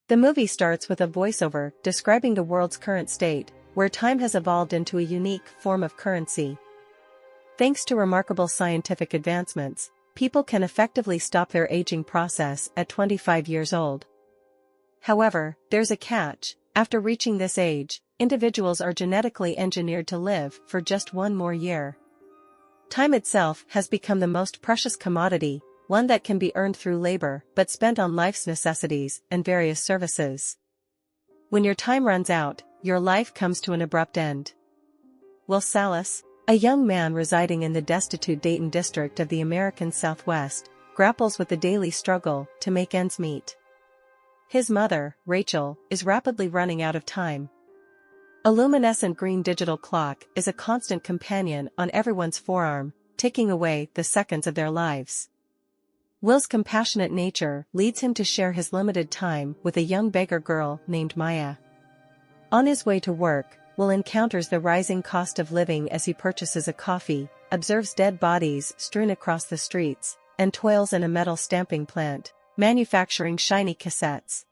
The movie starts with a voiceover describing the world's current state, where time has evolved into a unique form of currency. Thanks to remarkable scientific advancements, people can effectively stop their aging process at 25 years old. However, there's a catch: after reaching this age, individuals are genetically engineered to live for just one more year. Time itself has become the most precious commodity, one that can be earned through labor but spent on life's necessities and various services. When your time runs out, your life comes to an abrupt end. Will Salas, a young man residing in the destitute Dayton district of the American Southwest, grapples with the daily struggle to make ends meet. His mother, Rachel, is rapidly running out of time. A luminescent green digital clock is a constant companion on everyone's forearm, ticking away the seconds of their lives. Will's compassionate nature leads him to share his limited time with a young beggar girl named Maya. On his way to work, Will encounters the rising cost of living as he purchases a coffee, observes dead bodies strewn across the streets, and toils in a metal stamping plant, manufacturing shiny cassettes.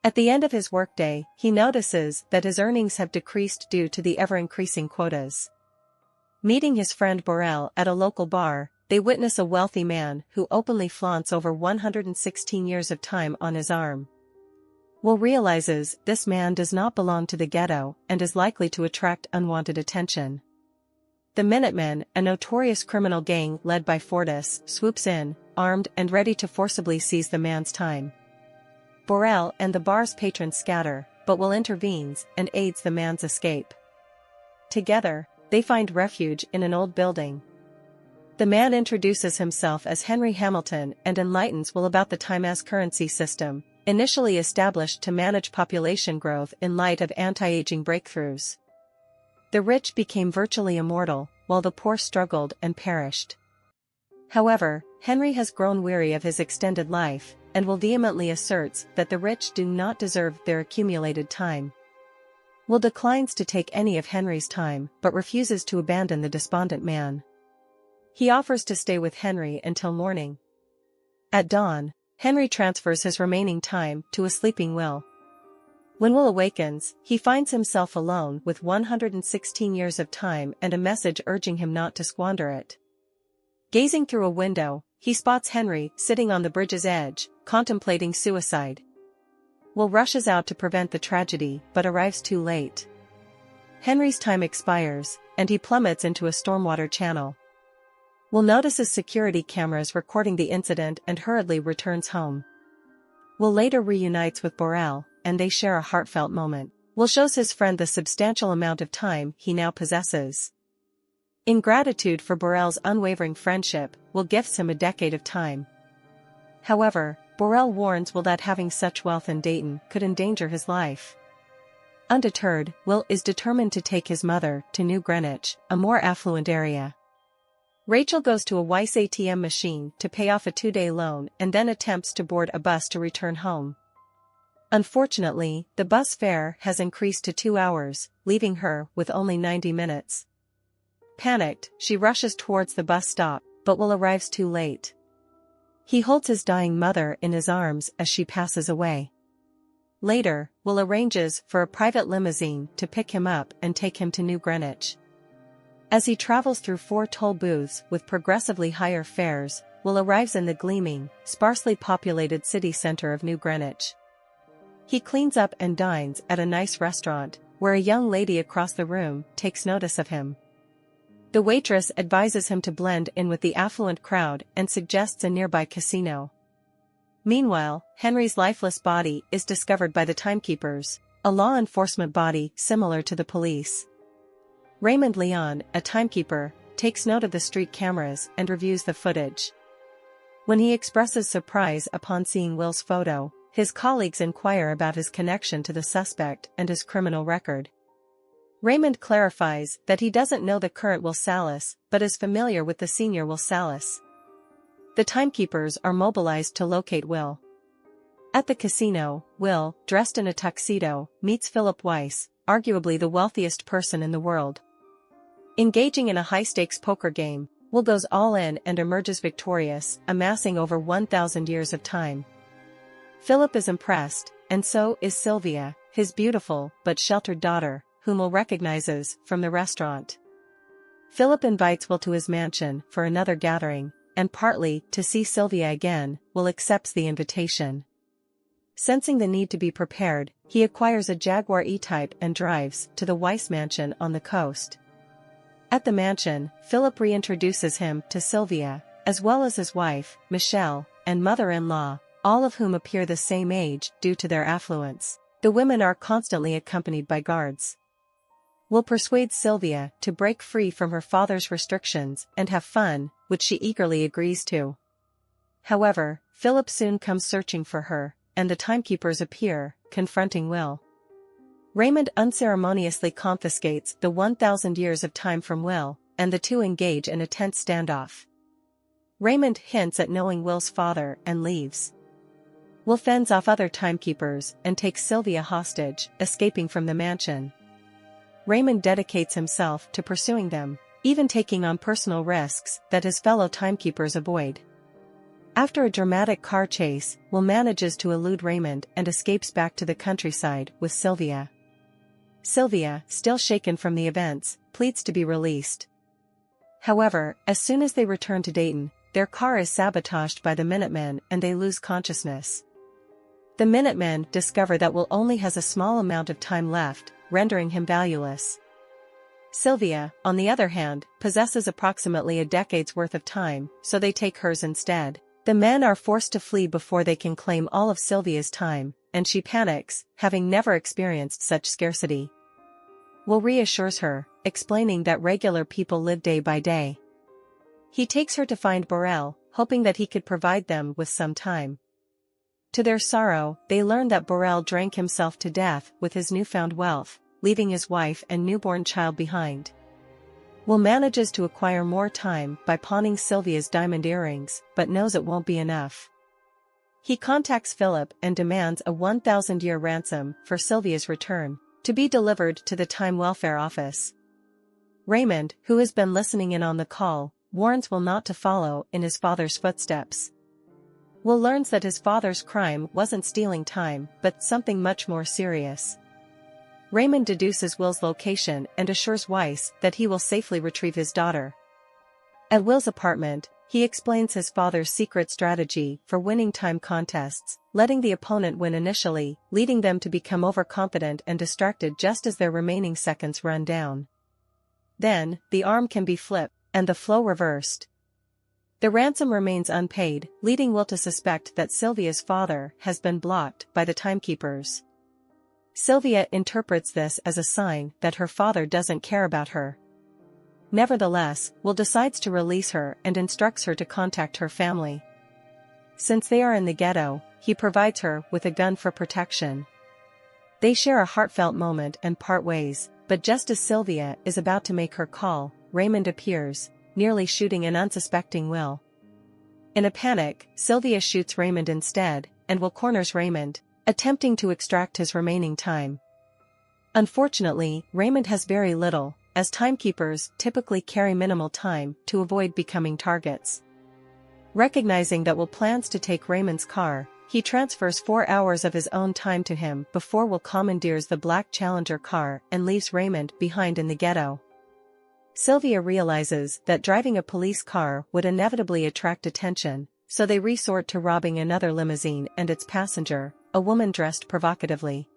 At the end of his workday, he notices that his earnings have decreased due to the ever-increasing quotas. Meeting his friend Borrell at a local bar, they witness a wealthy man who openly flaunts over 116 years of time on his arm. Will realizes this man does not belong to the ghetto and is likely to attract unwanted attention. The Minutemen, a notorious criminal gang led by Fortis, swoops in, armed and ready to forcibly seize the man's time. Borrell and the bar's patrons scatter, but Will intervenes and aids the man's escape. Together, they find refuge in an old building. The man introduces himself as Henry Hamilton and enlightens Will about the time as currency system, initially established to manage population growth in light of anti-aging breakthroughs. The rich became virtually immortal, while the poor struggled and perished. However, Henry has grown weary of his extended life, and Will vehemently asserts that the rich do not deserve their accumulated time. Will declines to take any of Henry's time but refuses to abandon the despondent man. He offers to stay with Henry until morning. At dawn, Henry transfers his remaining time to a sleeping Will. When Will awakens, he finds himself alone with 116 years of time and a message urging him not to squander it. Gazing through a window, he spots Henry sitting on the bridge's edge, contemplating suicide. Will rushes out to prevent the tragedy but arrives too late. Henry's time expires, and he plummets into a stormwater channel. Will notices security cameras recording the incident and hurriedly returns home. Will later reunites with Borrell, and they share a heartfelt moment. Will shows his friend the substantial amount of time he now possesses. In gratitude for Borrell's unwavering friendship, Will gifts him a decade of time. However, Borrell warns Will that having such wealth in Dayton could endanger his life. Undeterred, Will is determined to take his mother to New Greenwich, a more affluent area. Rachel goes to a Weis ATM machine to pay off a 2-day loan and then attempts to board a bus to return home. Unfortunately, the bus fare has increased to 2 hours, leaving her with only 90 minutes. Panicked, she rushes towards the bus stop, but Will arrives too late. He holds his dying mother in his arms as she passes away. Later, Will arranges for a private limousine to pick him up and take him to New Greenwich. As he travels through 4 toll booths with progressively higher fares, Will arrives in the gleaming, sparsely populated city center of New Greenwich. He cleans up and dines at a nice restaurant, where a young lady across the room takes notice of him. The waitress advises him to blend in with the affluent crowd and suggests a nearby casino. Meanwhile, Henry's lifeless body is discovered by the timekeepers, a law enforcement body similar to the police. Raymond Leon, a timekeeper, takes note of the street cameras and reviews the footage. When he expresses surprise upon seeing Will's photo, his colleagues inquire about his connection to the suspect and his criminal record. Raymond clarifies that he doesn't know the current Will Salas, but is familiar with the senior Will Salas. The timekeepers are mobilized to locate Will. At the casino, Will, dressed in a tuxedo, meets Sylvia Weis, arguably the wealthiest person in the world. Engaging in a high-stakes poker game, Will goes all in and emerges victorious, amassing over 1,000 years of time. Philip is impressed, and so is Sylvia, his beautiful but sheltered daughter, whom Will recognizes from the restaurant. Philip invites Will to his mansion for another gathering, and partly to see Sylvia again, Will accepts the invitation. Sensing the need to be prepared, he acquires a Jaguar E-Type and drives to the Weis mansion on the coast. At the mansion, Philip reintroduces him to Sylvia, as well as his wife, Michelle, and mother-in-law, all of whom appear the same age due to their affluence. The women are constantly accompanied by guards. Will persuades Sylvia to break free from her father's restrictions and have fun, which she eagerly agrees to. However, Philip soon comes searching for her, and the timekeepers appear, confronting Will. Raymond unceremoniously confiscates the 1,000 years of time from Will, and the two engage in a tense standoff. Raymond hints at knowing Will's father and leaves. Will fends off other timekeepers and takes Sylvia hostage, escaping from the mansion. Raymond dedicates himself to pursuing them, even taking on personal risks that his fellow timekeepers avoid. After a dramatic car chase, Will manages to elude Raymond and escapes back to the countryside with Sylvia. Sylvia, still shaken from the events, pleads to be released. However, as soon as they return to Dayton, their car is sabotaged by the Minutemen and they lose consciousness. The Minutemen discover that Will only has a small amount of time left, rendering him valueless. Sylvia, on the other hand, possesses approximately a decade's worth of time, so they take hers instead. The men are forced to flee before they can claim all of Sylvia's time, and she panics, having never experienced such scarcity. Will reassures her, explaining that regular people live day by day. He takes her to find Burrell, hoping that he could provide them with some time. To their sorrow, they learn that Burrell drank himself to death with his newfound wealth, leaving his wife and newborn child behind. Will manages to acquire more time by pawning Sylvia's diamond earrings, but knows it won't be enough. He contacts Philip and demands a 1,000-year ransom for Sylvia's return, to be delivered to the Time Welfare Office. Raymond, who has been listening in on the call, warns Will not to follow in his father's footsteps. Will learns that his father's crime wasn't stealing time, but something much more serious. Raymond deduces Will's location and assures Weis that he will safely retrieve his daughter. At Will's apartment, he explains his father's secret strategy for winning time contests, letting the opponent win initially, leading them to become overconfident and distracted just as their remaining seconds run down. Then, the arm can be flipped, and the flow reversed. The ransom remains unpaid, leading Will to suspect that Sylvia's father has been blocked by the timekeepers. Sylvia interprets this as a sign that her father doesn't care about her. Nevertheless, Will decides to release her and instructs her to contact her family. Since they are in the ghetto, he provides her with a gun for protection. They share a heartfelt moment and part ways, but just as Sylvia is about to make her call, Raymond appears, nearly shooting an unsuspecting Will. In a panic, Sylvia shoots Raymond instead, and Will corners Raymond, attempting to extract his remaining time. Unfortunately, Raymond has very little, as timekeepers typically carry minimal time to avoid becoming targets. Recognizing that Will plans to take Raymond's car, he transfers 4 hours of his own time to him before Will commandeers the black Challenger car and leaves Raymond behind in the ghetto. Sylvia realizes that driving a police car would inevitably attract attention, so they resort to robbing another limousine and its passenger, a woman dressed provocatively.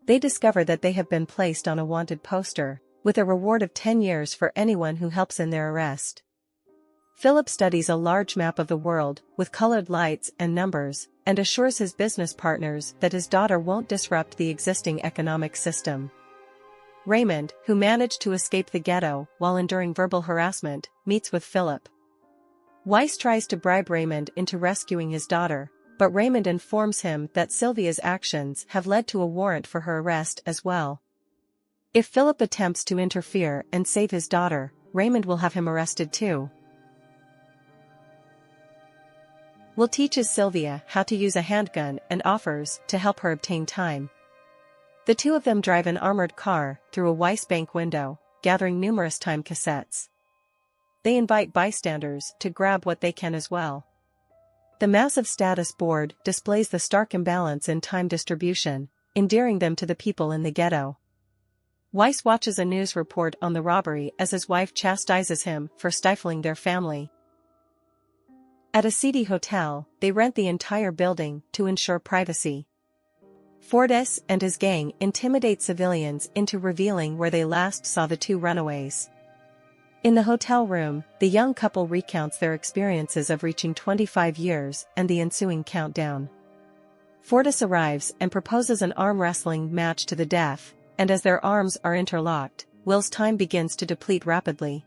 They discover that they have been placed on a wanted poster, with a reward of 10 years for anyone who helps in their arrest. Philip studies a large map of the world, with colored lights and numbers, and assures his business partners that his daughter won't disrupt the existing economic system. Raymond, who managed to escape the ghetto while enduring verbal harassment, meets with Philip. Weis tries to bribe Raymond into rescuing his daughter, but Raymond informs him that Sylvia's actions have led to a warrant for her arrest as well. If Philip attempts to interfere and save his daughter, Raymond will have him arrested too. Will teaches Sylvia how to use a handgun and offers to help her obtain time. The two of them drive an armored car through a Weis bank window, gathering numerous time cassettes. They invite bystanders to grab what they can as well. The massive status board displays the stark imbalance in time distribution, endearing them to the people in the ghetto. Weiss watches a news report on the robbery as his wife chastises him for stifling their family. At a seedy hotel, they rent the entire building to ensure privacy. Fortas and his gang intimidate civilians into revealing where they last saw the two runaways. In the hotel room, the young couple recounts their experiences of reaching 25 years and the ensuing countdown. Fortas arrives and proposes an arm wrestling match to the death, and as their arms are interlocked, Will's time begins to deplete rapidly.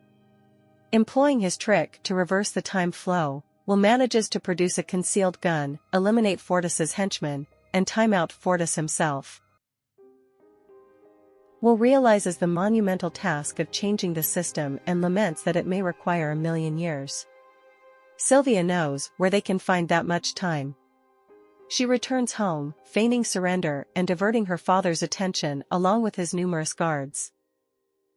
Employing his trick to reverse the time flow, Will manages to produce a concealed gun, eliminate Fortas's henchmen, and time out Fortas himself. Will realizes the monumental task of changing the system and laments that it may require 1,000,000 years. Sylvia knows where they can find that much time. She returns home, feigning surrender and diverting her father's attention along with his numerous guards.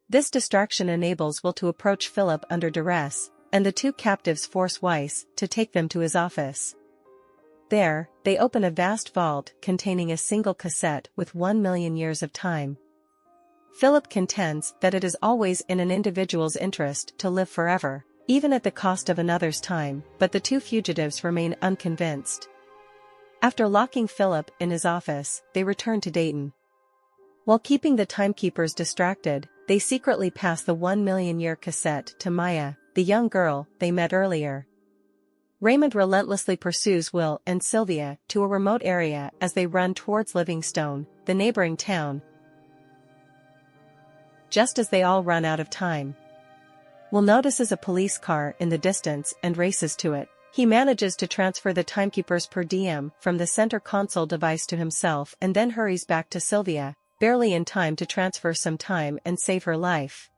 This distraction enables Will to approach Philip under duress, and the two captives force Weiss to take them to his office. There, they open a vast vault containing a single cassette with 1,000,000 years of time. Philip contends that it is always in an individual's interest to live forever, even at the cost of another's time, but the two fugitives remain unconvinced. After locking Philip in his office, they return to Dayton. While keeping the timekeepers distracted, they secretly pass the 1,000,000-year cassette to Maya, the young girl they met earlier. Raymond relentlessly pursues Will and Sylvia to a remote area as they run towards Livingstone, the neighboring town. Just as they all run out of time, Will notices a police car in the distance and races to it. He manages to transfer the timekeeper's per diem from the center console device to himself and then hurries back to Sylvia, barely in time to transfer some time and save her life.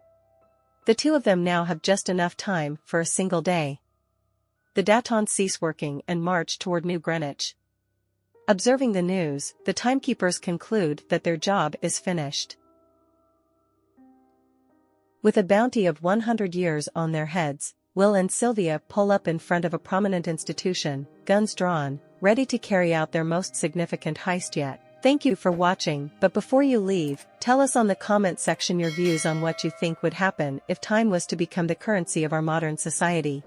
The two of them now have just enough time for a single day. The Datons cease working and march toward New Greenwich. Observing the news, the timekeepers conclude that their job is finished. With a bounty of 100 years on their heads, Will and Sylvia pull up in front of a prominent institution, guns drawn, ready to carry out their most significant heist yet. Thank you for watching, but before you leave, tell us on the comment section your views on what you think would happen if time was to become the currency of our modern society.